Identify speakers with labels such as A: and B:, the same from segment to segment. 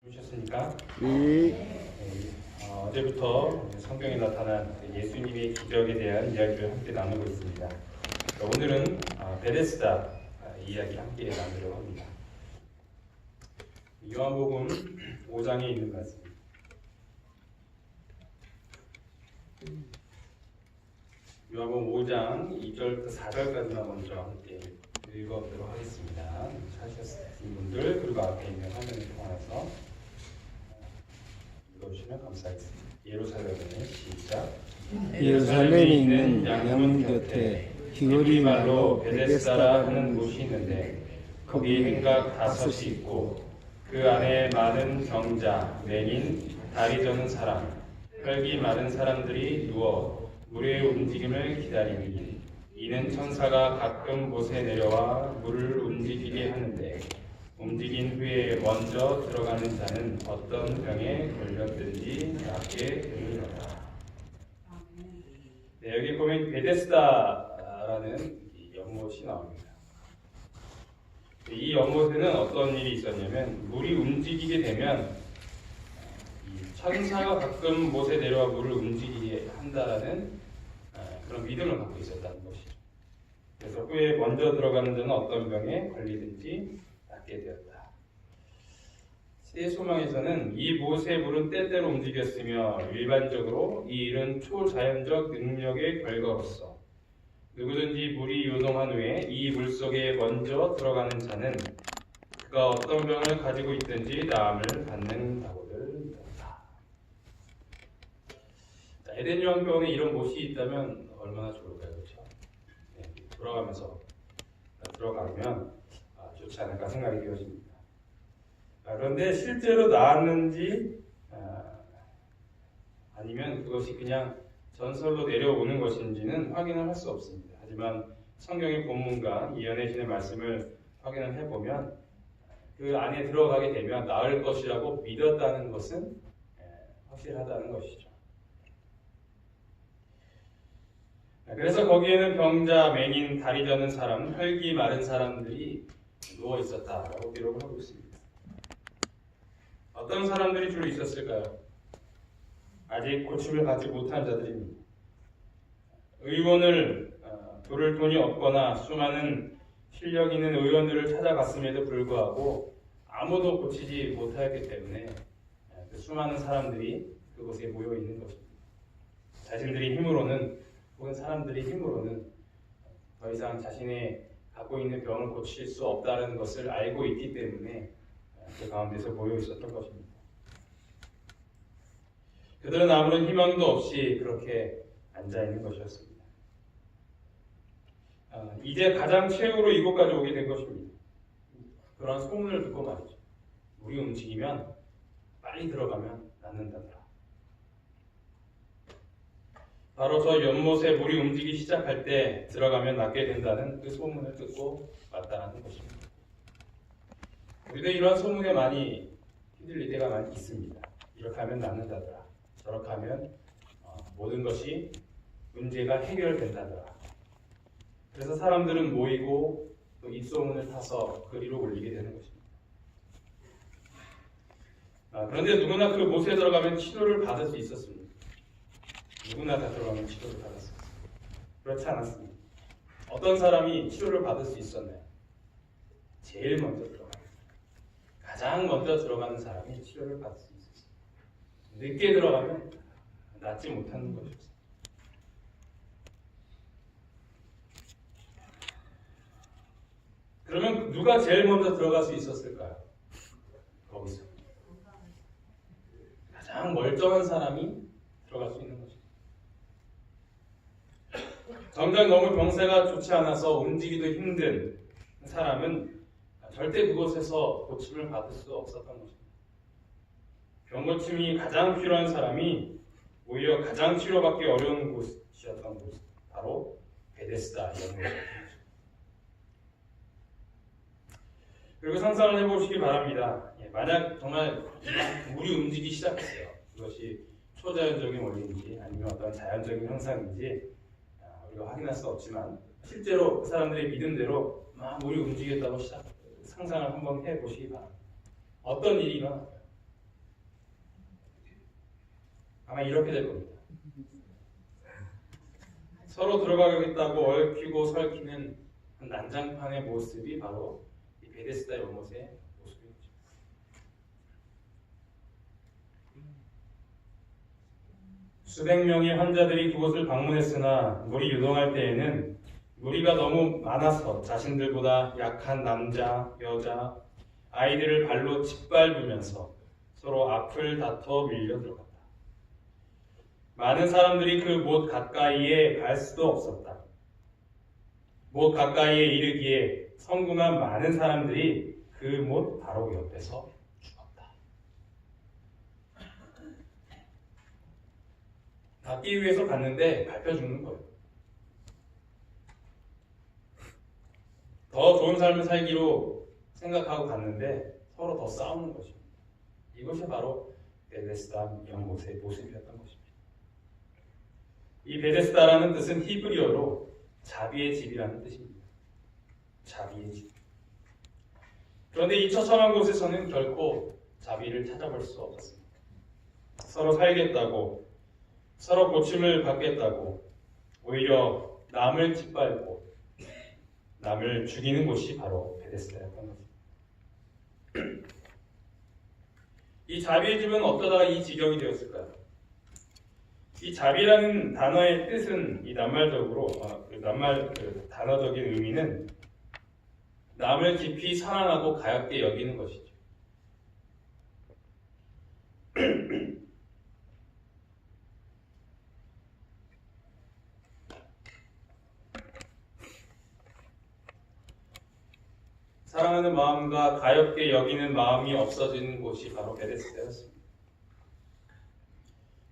A: 보셨습니까?
B: 네.
A: 어제부터 성경에 나타난 예수님의 기적에 대한 이야기를 함께 나누고 있습니다. 오늘은 베데스다 이야기 함께 나누려고 합니다. 요한복음 5장에 있는 말씀입니다. 요한복음 5장 2절부터 4절까지만 먼저 함께 읽어보도록 하겠습니다. 찾으신 분들 그리고 앞에 있는 화면을 통해서 읽어주시면 감사하겠습니다. 예루살렘에 시작.
B: 예루살렘에 있는 양문 곁에 히브리 말로 베데스다라 하는 곳이 있는데
A: 거기 행각 5이 있고 그 안에 많은 병자, 맹인, 다리 저는 사람, 혈기 많은 사람들이 누워 물의 움직임을 기다리니 이는 천사가 가끔 못에 내려와 물을 움직이게 하는데 움직인 후에 먼저 들어가는 자는 어떤 병에 걸렸든지 낫게 되리로다. 네, 여기 보면 베데스다라는 연못이 나옵니다. 이 연못에는 어떤 일이 있었냐면 물이 움직이게 되면 이 천사가 가끔 못에 내려와 물을 움직이게 한다라는 그런 믿음을 갖고 있었다는 것이죠. 그래서 후에 먼저 들어가는 자는 어떤 병에 걸리든지 낫게 되었다. 세소망에서는 이 못의 물은 때때로 움직였으며 일반적으로 이 일은 초자연적 능력의 결과로서 누구든지 물이 요동한 후에 이 물속에 먼저 들어가는 자는 그가 어떤 병을 가지고 있든지 나음을 받는다고들 믿었다. 에덴 요한병원에 이런 못이 있다면 얼마나 좋을까요? 그렇죠? 네, 돌아가면서 들어가면 좋지 않을까 생각이 되어집니다. 그런데 실제로 나았는지 아니면 그것이 그냥 전설로 내려오는 것인지는 확인을 할 수 없습니다. 하지만 성경의 본문과 이언의 신의 말씀을 확인을 해보면 그 안에 들어가게 되면 나을 것이라고 믿었다는 것은 확실하다는 것이죠. 그래서 거기에는 병자, 맹인, 다리 저는 사람, 혈기 마른 사람들이 누워 있었다라고 기록을 하고 있습니다. 어떤 사람들이 주로 있었을까요? 아직 고침을 받지 못한 자들입니다. 의원을 부를 돈이 없거나 수많은 실력 있는 의원들을 찾아갔음에도 불구하고 아무도 고치지 못하였기 때문에 그 수많은 사람들이 그곳에 모여 있는 것입니다. 자신들의 힘으로는 혹은 사람들의 힘으로는 더 이상 자신의 갖고 있는 병을 고칠 수 없다는 것을 알고 있기 때문에 그 가운데서 모여 있었던 것입니다. 그들은 아무런 희망도 없이 그렇게 앉아 있는 것이었습니다. 이제 가장 최후로 이곳까지 오게 된 것입니다. 그런 소문을 듣고 말이죠. 물이 움직이면 빨리 들어가면 낫는다더라. 바로 저 연못에 물이 움직이기 시작할 때 들어가면 낫게 된다는 그 소문을 듣고 왔다는 것입니다. 우리도 이러한 소문에 많이 휘둘릴 때가 많이 있습니다. 이렇게 하면 낫는다더라. 저렇게 하면 모든 것이 문제가 해결된다더라. 그래서 사람들은 모이고 또 입소문을 타서 그리로 올리게 되는 것입니다. 그런데 누구나 그 못에 들어가면 치료를 받을 수 있었습니다. 누구나 다 들어가면 치료를 받았습니다. 그렇지 않았습니다. 어떤 사람이 치료를 받을 수 있었나요? 제일 먼저 들어가는 가장 먼저 들어가는 사람이 치료를 받을 수 있었습니다. 늦게 들어가면 낫지 못하는 것이었습니다. 그러면 누가 제일 먼저 들어갈 수 있었을까요? 거기서 가장 멀쩡한 사람이 들어갈 수 있는 것입니다. 정작 너무 병세가 좋지 않아서 움직이기도 힘든 사람은 절대 그곳에서 고침을 받을 수 없었던 것입니다. 병고침이 가장 필요한 사람이 오히려 가장 치료받기 어려운 곳이었던 곳, 바로 베데스다 연못이었습니다. 그리고 상상을 해보시기 바랍니다. 만약 정말 물이 움직이기 시작했어요. 그것이 초자연적인 원리인지 아니면 어떤 자연적인 현상인지 우리가 확인할 수 없지만 실제로 그 사람들의 믿음대로 막 물이 움직였다고 상상을 한번 해보시기 바랍니다. 어떤 일이 일어날까요? 아마 이렇게 될 겁니다. 서로 들어가겠다고 얽히고 설키는 난장판의 모습이 바로 이 베데스다 연못의 모습입니다. 수백 명의 환자들이 그곳을 방문했으나 물이 유동할 때에는 무리가 너무 많아서 자신들보다 약한 남자, 여자, 아이들을 발로 짓밟으면서 서로 앞을 다퉈 밀려 들어갔다. 많은 사람들이 그 못 가까이에 갈 수도 없었다. 못 가까이에 이르기에 성공한 많은 사람들이 그 못 바로 옆에서 죽었다. 닿기 위해서 갔는데 밟혀 죽는 거예요. 더 좋은 삶을 살기로 생각하고 갔는데 서로 더 싸우는 것입니다. 이것이 바로 베데스다 연못의 모습이었던 것입니다. 이 베데스다라는 뜻은 히브리어로 자비의 집이라는 뜻입니다. 자비의 집. 그런데 이 처참한 곳에서는 결코 자비를 찾아볼 수 없었습니다. 서로 살겠다고, 서로 고침을 받겠다고, 오히려 남을 짓밟고 남을 죽이는 곳이 바로 베데스다였던 것입니다. 이 자비의 집은 어쩌다가 이 지경이 되었을까요? 이 자비라는 단어의 뜻은 이 낱말적으로 단어적인 의미는 남을 깊이 사랑하고 가엽게 여기는 것이죠. 사랑하는 마음과 가엽게 여기는 마음이 없어지는 곳이 바로 베데스다였습니다.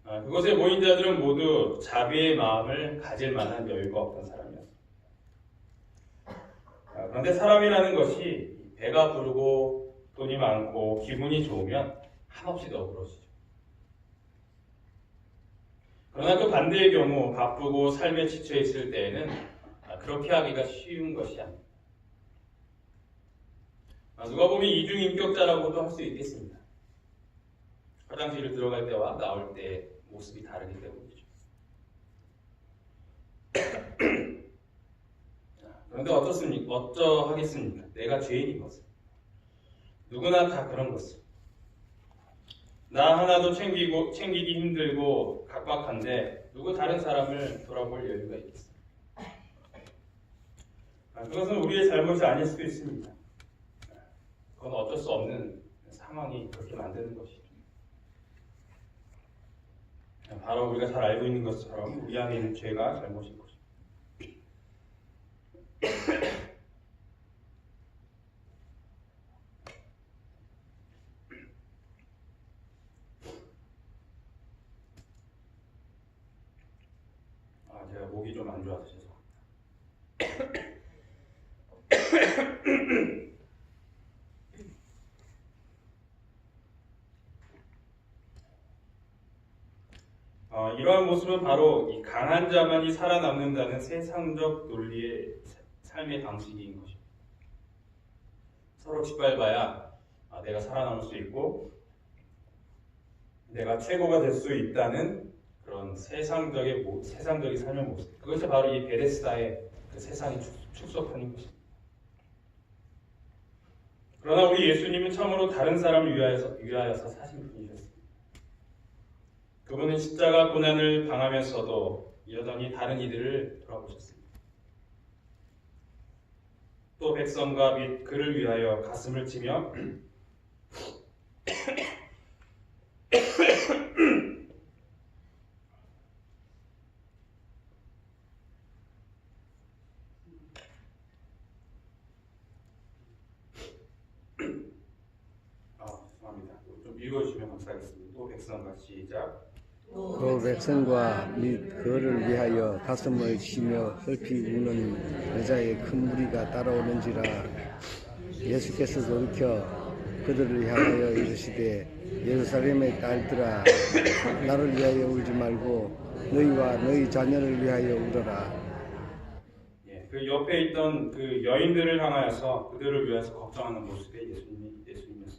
A: 그곳에 모인 자들은 모두 자비의 마음을 가질 만한 여유가 없던 사람이었습니다. 그런데 사람이라는 것이 배가 부르고 돈이 많고 기분이 좋으면 한없이 너그러지죠. 그러나 그 반대의 경우 바쁘고 삶에 지쳐 있을 때에는 그렇게 하기가 쉬운 것이 아닙니다. 누가 보면 이중인격자라고도 할 수 있겠습니다. 화장실을 들어갈 때와 나올 때 모습이 다르기 때문이죠. 그런데 어쩌하겠습니까? 내가 죄인인 것은. 누구나 다 그런 것은. 나 하나도 챙기기 힘들고 각박한데 누구 다른 사람을 돌아볼 여유가 있겠습니까? 그것은 우리의 잘못이 아닐 수도 있습니다. 그건 어쩔 수 없는 상황이 그렇게 만드는 것이죠. 바로 우리가 잘 알고 있는 것처럼 우리 안에 있는 죄가 잘못인 것입니다. 제가 목이 좀 안 좋아서 죄송합니다. 이러한 모습은 바로 이 강한 자만이 살아남는다는 세상적 논리의 삶의 방식인 것입니다. 서로 짓밟아야 내가 살아남을 수 있고 내가 최고가 될 수 있다는 그런 세상적인 삶의 모습. 그것이 바로 이 베데스다의 그 세상이 축소판인 것입니다. 그러나 우리 예수님은 참으로 다른 사람을 위하여서 사신 분이셨습니다. 그분은 십자가 고난을 당하면서도 여전히 다른 이들을 돌아보셨습니다. 또 백성과 및 그를 위하여 가슴을 치며 죄송합니다. 좀 읽어주시면 감사하겠습니다. 또 백성과 시작.
B: 그 백성과 및 그를 위하여 가슴을 치며 슬피 우는 여자의 큰 무리가 따라오는지라. 예수께서 돌이켜 그들을 향하여 이르시되 예루살렘의 딸들아 나를 위하여 울지 말고 너희와 너희 자녀를 위하여 울어라.
A: 그 옆에 있던 그 여인들을 향하여서 그들을 위해서 걱정하는 모습의 예수님이었습니다.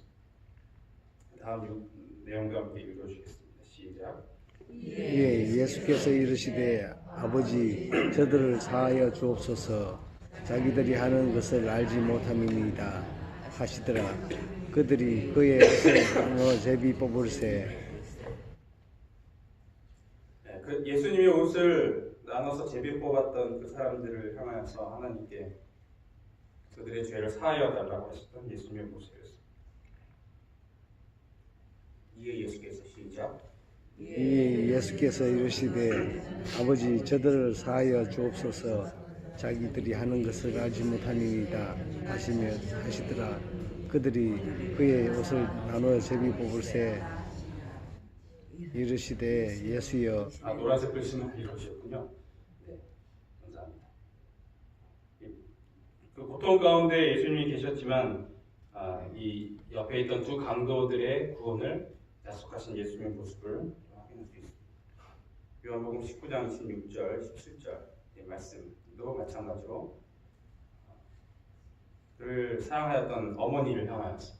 A: 다음 내용과 함께 읽어주시겠습니다. 시작.
B: 예, 예수께서 이르시되 아버지 저들을 사하여 주옵소서 자기들이 하는 것을 알지 못함이니이다 하시더라. 그들이 그의 옷을 나누어 제비 뽑을세.
A: 네, 그 예수님의 옷을 나눠서 제비 뽑았던 그 사람들을 향하여서 하나님께 그들의 죄를 사하여 달라고 하셨던 예수님의 모습이었습니다. 이에 예수께서 시작.
B: 이 예수께서 이르시되 아버지 저들을 사하여 주옵소서 자기들이 하는 것을 알지 못함이니이다 하시더라. 그들이 그의 옷을 나누어 제비 뽑을세. 이르시되 예수여.
A: 노란색 글씨는 읽으셨군요. 네, 감사합니다. 그 고통 가운데 예수님이 계셨지만 이 옆에 있던 두 강도들의 구원을 약속하신 예수님의 모습을 확인할 수 있습니다. 요한복음 19장 26절, 17절 말씀도 마찬가지로 그를 사랑하였던 어머니를 향하여서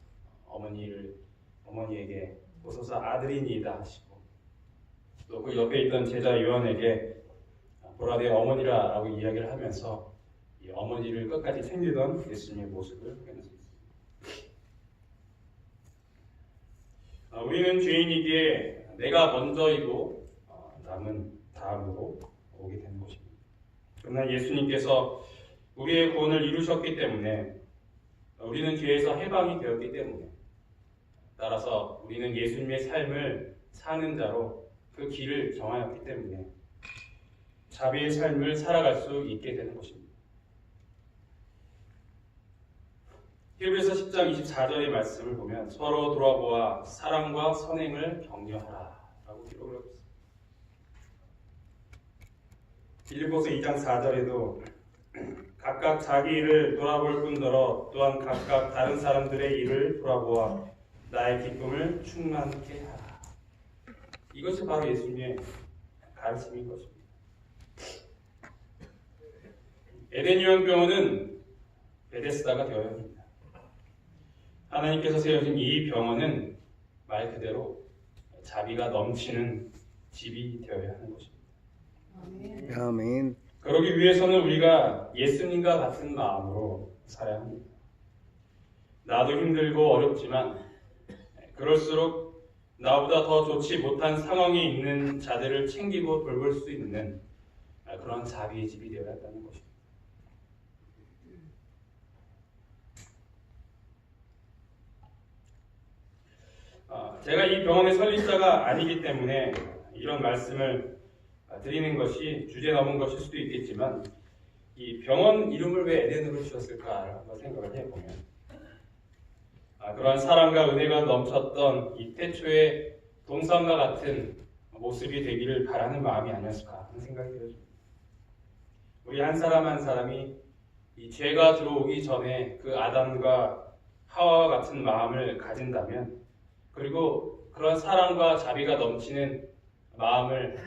A: 어머니에게 오소서 아들이니이다 하시고 또 그 옆에 있던 제자 요한에게 보라 내 어머니라라고 이야기를 하면서 이 어머니를 끝까지 챙기던 예수님의 모습을 확인할 수 있습니다. 우리는 죄인이기에 내가 먼저이고 남은 다음으로 오게 되는 것입니다. 그러나 예수님께서 우리의 구원을 이루셨기 때문에 우리는 죄에서 해방이 되었기 때문에 따라서 우리는 예수님의 삶을 사는 자로 그 길을 정하였기 때문에 자비의 삶을 살아갈 수 있게 되는 것입니다. 히브리서 10장 24절의 말씀을 보면 서로 돌아보아 사랑과 선행을 격려하라 라고 기록을 하고 있습니다. 빌립보서 2장 4절에도 각각 자기 일을 돌아볼 뿐더러 또한 각각 다른 사람들의 일을 돌아보아 나의 기쁨을 충만케 하라. 이것이 바로 예수님의 가르침인 것입니다. 에덴 요양병원은 베데스다가 되어야 합니다. 하나님께서 세우신 이 병원은 말 그대로 자비가 넘치는 집이 되어야 하는 것입니다.
B: 아멘.
A: 그러기 위해서는 우리가 예수님과 같은 마음으로 살아야 합니다. 나도 힘들고 어렵지만 그럴수록 나보다 더 좋지 못한 상황에 있는 자들을 챙기고 돌볼 수 있는 그런 자비의 집이 되어야 한다는 것입니다. 제가 이 병원의 설립자가 아니기 때문에 이런 말씀을 드리는 것이 주제 넘은 것일 수도 있겠지만 이 병원 이름을 왜 에덴으로 지었을까 한번 생각을 해보면 그러한 사랑과 은혜가 넘쳤던 이 태초의 동산과 같은 모습이 되기를 바라는 마음이 아니었을까 하는 생각이 들어집니다. 우리 한 사람 한 사람이 이 죄가 들어오기 전에 그 아담과 하와와 같은 마음을 가진다면 그리고 그런 사랑과 자비가 넘치는 마음을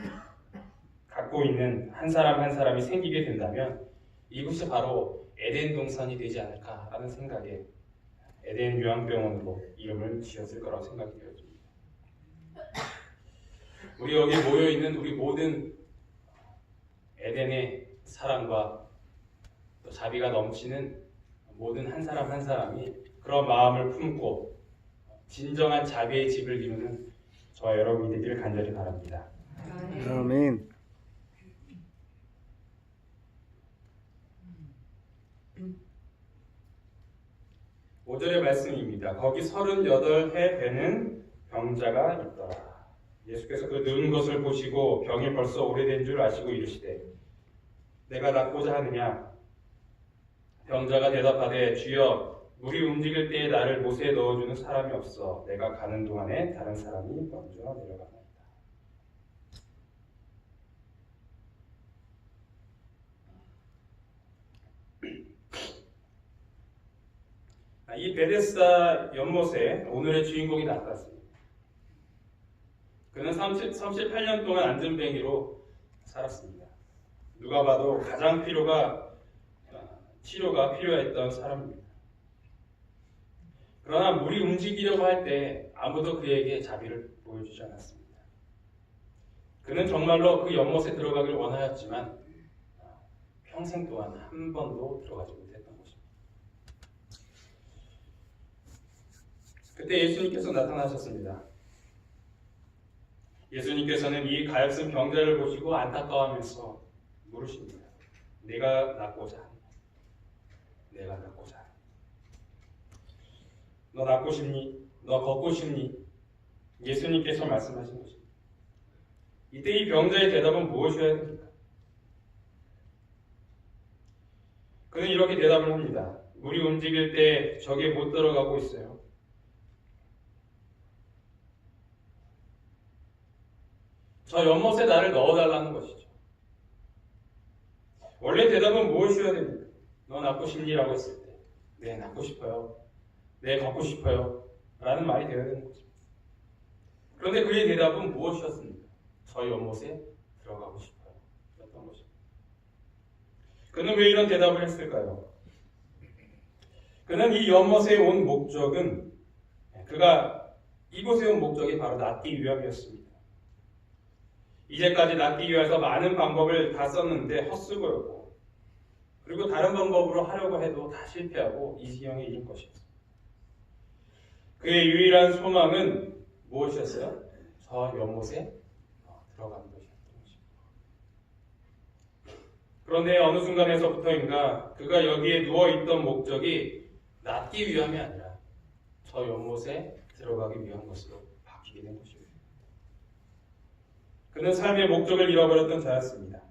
A: 갖고 있는 한 사람 한 사람이 생기게 된다면 이것이 바로 에덴 동산이 되지 않을까라는 생각에 에덴 요양병원으로 이름을 지었을 거라고 생각이 되어집니다. 우리 여기 모여있는 우리 모든 에덴의 사랑과 또 자비가 넘치는 모든 한 사람 한 사람이 그런 마음을 품고 진정한 자비의 집을 이루는 저와 여러분이 되기를 간절히 바랍니다.
B: 아멘.
A: 오절의 말씀입니다. 거기 38해 되는 병자가 있더라. 예수께서 그 늙은 것을 보시고 병이 벌써 오래된 줄 아시고 이르시되 내가 낫고자 하느냐? 병자가 대답하되 주여 물이 움직일 때에 나를 못에 넣어주는 사람이 없어 내가 가는 동안에 다른 사람이 먼저 내려가나이다. 이 베데스다 연못에 오늘의 주인공이 나타났습니다. 그는 38년 동안 안전뱅이로 살았습니다. 누가 봐도 가장 치료가 필요했던 사람입니다. 그러나 물이 움직이려고 할 때 아무도 그에게 자비를 보여주지 않았습니다. 그는 정말로 그 연못에 들어가길 원하였지만 평생 동안 한 번도 들어가지 못했던 것입니다. 그때 예수님께서 나타나셨습니다. 예수님께서는 이 가엾은 병자를 보시고 안타까워하면서 물으십니다. 내가 낫고자 하느냐? 내가 낫고자 하느냐? 너 낫고 싶니? 너 걷고 싶니? 예수님께서 말씀하신 것입니다. 이때 이 병자의 대답은 무엇이어야 됩니까? 그는 이렇게 대답을 합니다. 물이 움직일 때 저게 못 들어가고 있어요. 저 연못에 나를 넣어달라는 것이죠. 원래 대답은 무엇이어야 됩니까? 너 낫고 싶니? 라고 했을 때 네, 낫고 싶어요. 네, 걷고 싶어요. 라는 말이 되어야 되는 거죠. 그런데 그의 대답은 무엇이었습니까? 저 연못에 들어가고 싶어요. 였던 것입니다. 그는 왜 이런 대답을 했을까요? 그는 이 연못에 온 목적은 그가 이곳에 온 목적이 바로 낫기 위함이었습니다. 이제까지 낫기 위해서 많은 방법을 다 썼는데 헛수고였고 그리고 다른 방법으로 하려고 해도 다 실패하고 이 지경에 이른 것이었습니다. 그의 유일한 소망은 무엇이었어요? 저 연못에 들어가는 것이었던 것입니다. 그런데 어느 순간에서부터인가 그가 여기에 누워있던 목적이 낫기 위함이 아니라 저 연못에 들어가기 위한 것으로 바뀌게 된 것입니다. 그는 삶의 목적을 잃어버렸던 자였습니다.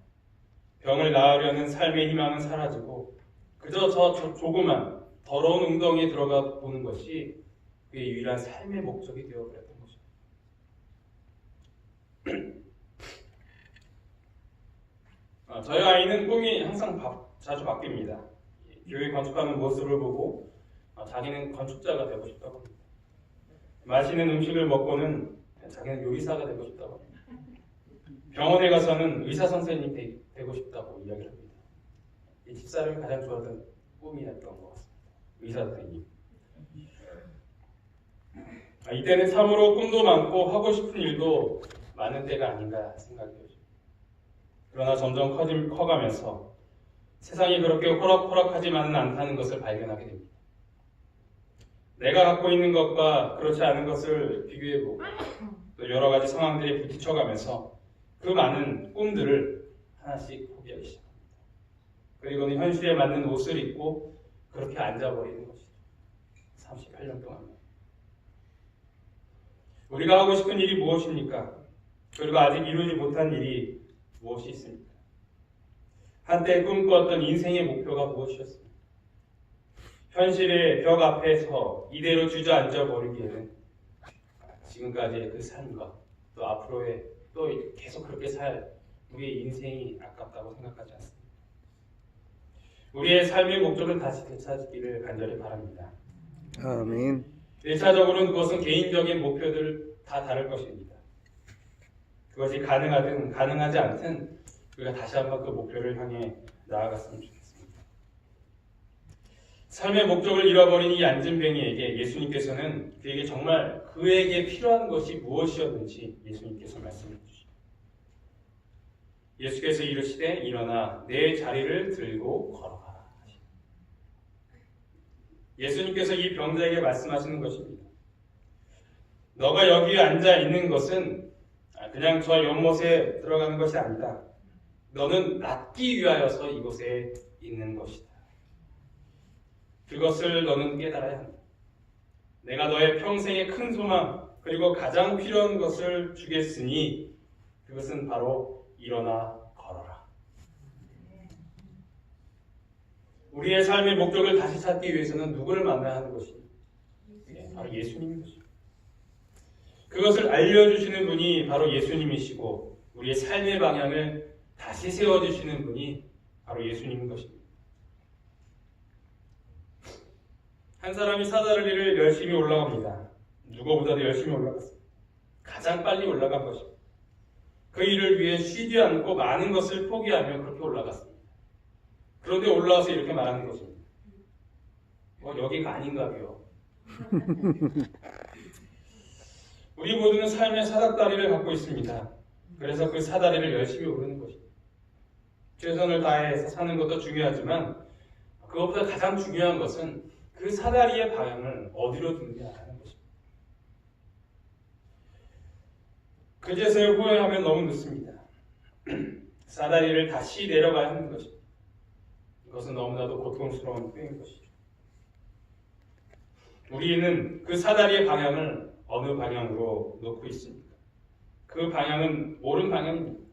A: 병을 나으려는 삶의 희망은 사라지고 그저 저 조그만 더러운 웅덩이에 들어가 보는 것이 그의 유일한 삶의 목적이 되어버렸던 것입니다. 저희 아이는 꿈이 항상 자주 바뀝니다. 교회 건축하는 모습을 보고 자기는 건축자가 되고 싶다고 합니다. 맛있는 음식을 먹고는 자기는 요리사가 되고 싶다고 합니다. 병원에 가서는 의사 선생님이 되고 싶다고 이야기를 합니다. 이 집사람이 가장 좋아하던 꿈이었던 것 같습니다. 의사 선생님. 이때는 참으로 꿈도 많고 하고 싶은 일도 많은 때가 아닌가 생각이 들죠. 그러나 점점 커가면서 세상이 그렇게 호락호락하지만은 않다는 것을 발견하게 됩니다. 내가 갖고 있는 것과 그렇지 않은 것을 비교해보고 또 여러 가지 상황들에 부딪혀가면서 그 많은 꿈들을 하나씩 포기하기 시작합니다. 그리고는 현실에 맞는 옷을 입고 그렇게 앉아버리는 것이죠. 38년 동안. 우리가 하고 싶은 일이 무엇입니까? 그리고 아직 이루지 못한 일이 무엇이 있습니까? 한때 꿈꿨던 인생의 목표가 무엇이었습니까? 현실의 벽 앞에서 이대로 주저앉아 버리기에는 지금까지의 그 삶과 또 앞으로의 또 계속 그렇게 살 우리의 인생이 아깝다고 생각하지 않습니다. 우리의 삶의 목적을 다시 되찾기를 간절히 바랍니다.
B: 아멘.
A: 1차적으로는 그것은 개인적인 목표들 다 다를 것입니다. 그것이 가능하든 가능하지 않든 우리가 다시 한번 그 목표를 향해 나아갔으면 좋겠습니다. 삶의 목적을 잃어버린 이 안진뱅이에게 예수님께서는 그에게 정말 그에게 필요한 것이 무엇이었는지 예수님께서 말씀해 주십니다. 예수께서 이르시되 일어나 내 자리를 들고 걸어가라. 예수님께서 이 병자에게 말씀하시는 것입니다. 너가 여기에 앉아 있는 것은 그냥 저 연못에 들어가는 것이 아니다. 너는 낫기 위하여서 이곳에 있는 것이다. 그것을 너는 깨달아야 한다. 내가 너의 평생의 큰 소망 그리고 가장 필요한 것을 주겠으니 그것은 바로 일어나 걸어라. 우리의 삶의 목적을 다시 찾기 위해서는 누구를 만나야 하는 것입니까? 바로 예수님인 것입니다. 그것을 알려주시는 분이 바로 예수님이시고 우리의 삶의 방향을 다시 세워주시는 분이 바로 예수님인 것입니다. 한 사람이 사다리를 열심히 올라갑니다. 누구보다도 열심히 올라갔습니다. 가장 빨리 올라간 것입니다. 그 일을 위해 쉬지 않고 많은 것을 포기하며 그렇게 올라갔습니다. 그런데 올라와서 이렇게 말하는 것입니다. 여기가 아닌가요? 우리 모두는 삶의 사닥다리를 갖고 있습니다. 그래서 그 사다리를 열심히 오르는 것입니다. 최선을 다해서 사는 것도 중요하지만 그것보다 가장 중요한 것은 그 사다리의 방향을 어디로 두느냐라는 것입니다. 그제서야 후회하면 너무 늦습니다. 사다리를 다시 내려가야 하는 것입니다. 이것은 너무나도 고통스러운 후회인 것이죠. 우리는 그 사다리의 방향을 어느 방향으로 놓고 있습니까? 그 방향은 옳은 방향입니다.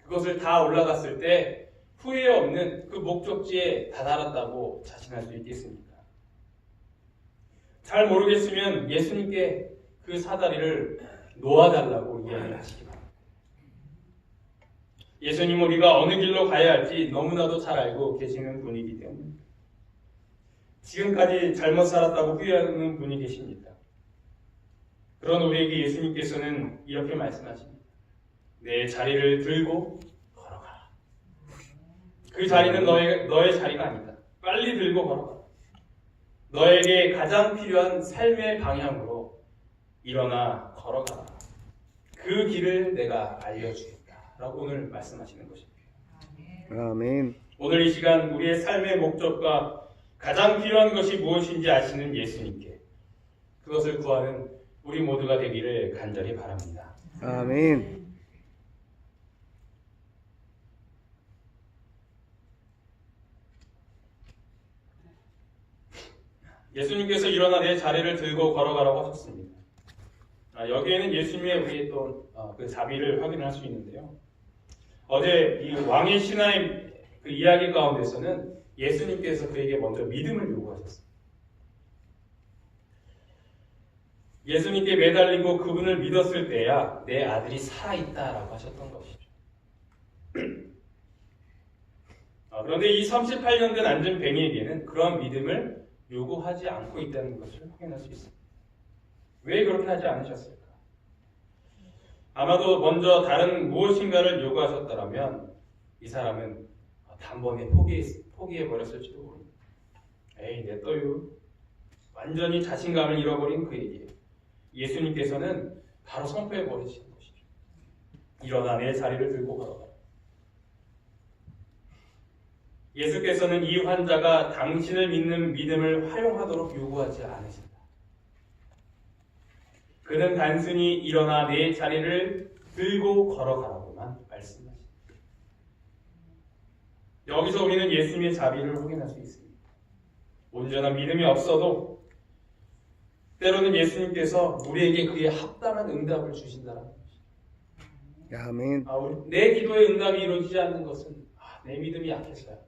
A: 그것을 다 올라갔을 때 후회 없는 그 목적지에 다다랐다고 자신할 수 있겠습니까? 잘 모르겠으면 예수님께 그 사다리를 놓아달라고 이야기를 하시기 바랍니다. 예수님은 우리가 어느 길로 가야 할지 너무나도 잘 알고 계시는 분이기 때문에 지금까지 잘못 살았다고 후회하는 분이 계십니까? 그런 우리에게 예수님께서는 이렇게 말씀하십니다. 내 자리를 들고 걸어가라. 그 자리는 너의 자리가 아니다. 빨리 들고 걸어가라. 너에게 가장 필요한 삶의 방향으로 일어나 걸어가라. 그 길을 내가 알려주겠다. 라고 오늘 말씀하시는 것입니다.
B: 아멘.
A: 오늘 이 시간 우리의 삶의 목적과 가장 필요한 것이 무엇인지 아시는 예수님께 그것을 구하는 우리 모두가 되기를 간절히 바랍니다.
B: 아멘.
A: 예수님께서 일어나 내 자리를 들고 걸어가라고 하셨습니다. 여기에는 예수님의 우리의 또 그 자비를 확인할 수 있는데요. 어제 이 왕의 신하의 그 이야기 가운데서는 예수님께서 그에게 먼저 믿음을 요구하셨습니다. 예수님께 매달리고 그분을 믿었을 때야 내 아들이 살아있다라고 하셨던 것이죠. 그런데 이 38년 된 안전뱅이에게는 그런 믿음을 요구하지 않고 있다는 것을 확인할 수 있습니다. 왜 그렇게 하지 않으셨을까? 아마도 먼저 다른 무엇인가를 요구하셨더라면 이 사람은 단번에 포기해버렸을지도 모릅니다. 에이, 냅둬요. 완전히 자신감을 잃어버린 그에게 예수님께서는 바로 선포해버리시는 것이죠. 일어나 내 자리를 들고 걸어가라. 예수께서는 이 환자가 당신을 믿는 믿음을 활용하도록 요구하지 않으신다. 그는 단순히 일어나 내 자리를 들고 걸어가라고만 말씀하십니다. 여기서 우리는 예수님의 자비를 확인할 수 있습니다. 온전한 믿음이 없어도 때로는 예수님께서 우리에게 그에 합당한 응답을 주신다는 것입니다.
B: 아멘.
A: 내 기도의 응답이 이루어지지 않는 것은 내 믿음이 약해서야,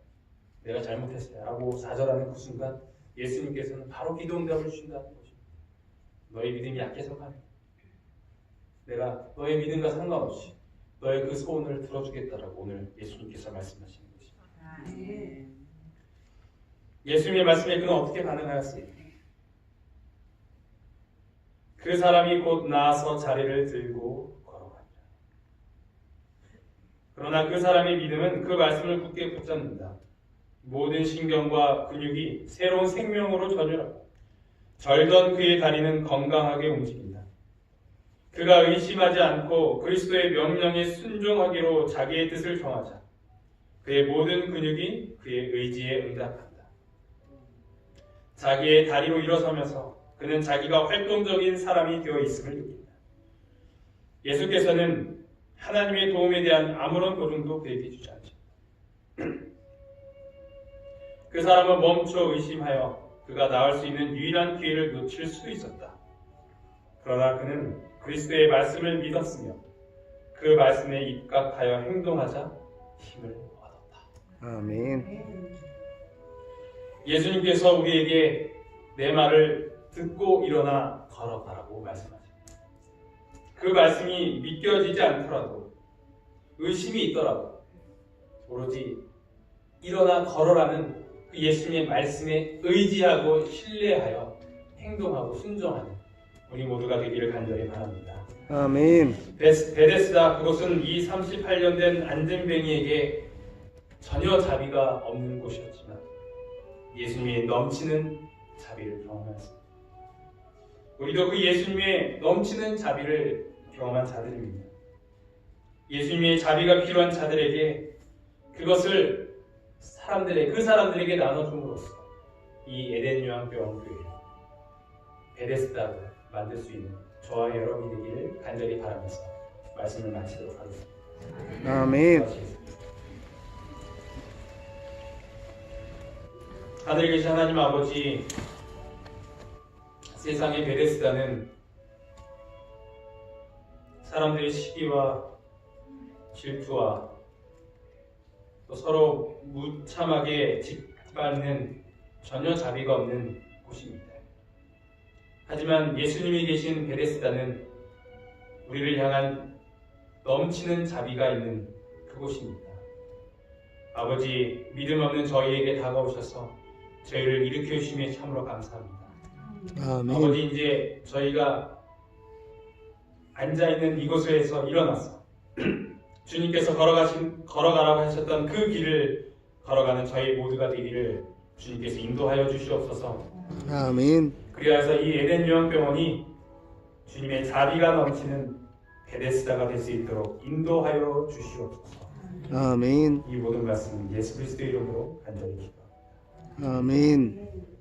A: 내가 잘못했어요 라고 좌절하는 그 순간 예수님께서는 바로 기도 응답을 주신다는 것입니다. 너의 믿음이 약해서가 아니야. 내가 너의 믿음과 상관없이 너의 그 소원을 들어주겠다라고 오늘 예수님께서 말씀하시는 것입니다. 예수님의 말씀에 그는 어떻게 반응하였습니까? 그 사람이 곧 나아서 자리를 들고 걸어간다. 그러나 그 사람의 믿음은 그 말씀을 굳게 붙잡는다. 모든 신경과 근육이 새로운 생명으로 전율하고 절던 그의 다리는 건강하게 움직인다. 그가 의심하지 않고 그리스도의 명령에 순종하기로 자기의 뜻을 정하자 그의 모든 근육이 그의 의지에 응답한다. 자기의 다리로 일어서면서 그는 자기가 활동적인 사람이 되어 있음을 느낀다. 예수께서는 하나님의 도움에 대한 아무런 보증도 그에게 주지 않으셨다. 그 사람은 멈춰 의심하여 그가 나을 수 있는 유일한 기회를 놓칠 수도 있었다. 그러나 그는 그리스도의 말씀을 믿었으며 그 말씀에 입각하여 행동하자 힘을 얻었다.
B: 아멘.
A: 예수님께서 우리에게 내 말을 듣고 일어나 걸어가라고 말씀하십니다. 그 말씀이 믿겨지지 않더라도 의심이 있더라도 오로지 일어나 걸어라는 그 예수님의 말씀에 의지하고 신뢰하여 행동하고 순종하는 우리 모두가 되기를 간절히 바랍니다.
B: 아멘.
A: 베데스다 그곳은 이 38년 된 안전뱅이에게 전혀 자비가 없는 곳이었지만 예수님의 넘치는 자비를 경험했습니다. 우리도 그 예수님의 넘치는 자비를 경험한 자들입니다. 예수님의 자비가 필요한 자들에게 그것을 그 사람들에게 나눠줌으로써 이 에덴 요한병원 교회 베데스다를 만들 수 있는 저와 여러분이 되기를 간절히 바라면서 말씀을 마치도록 하겠습니다.
B: 아멘.
A: 하늘에 계신 하나님 아버지, 세상의 베데스다는 사람들의 시기와 질투와 또 서로 무참하게 짓밟는 전혀 자비가 없는 곳입니다. 하지만 예수님이 계신 베데스다는 우리를 향한 넘치는 자비가 있는 그곳입니다. 아버지, 믿음 없는 저희에게 다가오셔서 저희를 일으켜 주심에 참으로 감사합니다.
B: 아멘.
A: 아버지, 이제 저희가 앉아있는 이곳에서 일어나서 주님께서 걸어가라고 하셨던 그 길을 걸어가는 저희 모두가 되기를 주님께서 인도하여 주시옵소서.
B: 아멘.
A: 그리하여서 이 에덴 요한병원이 주님의 자비가 넘치는 베데스다가 될 수 있도록 인도하여 주시옵소서.
B: 아멘.
A: 이 모든 말씀은 예수 그리스도의 이름으로 간절히 기도합니다.
B: 아멘.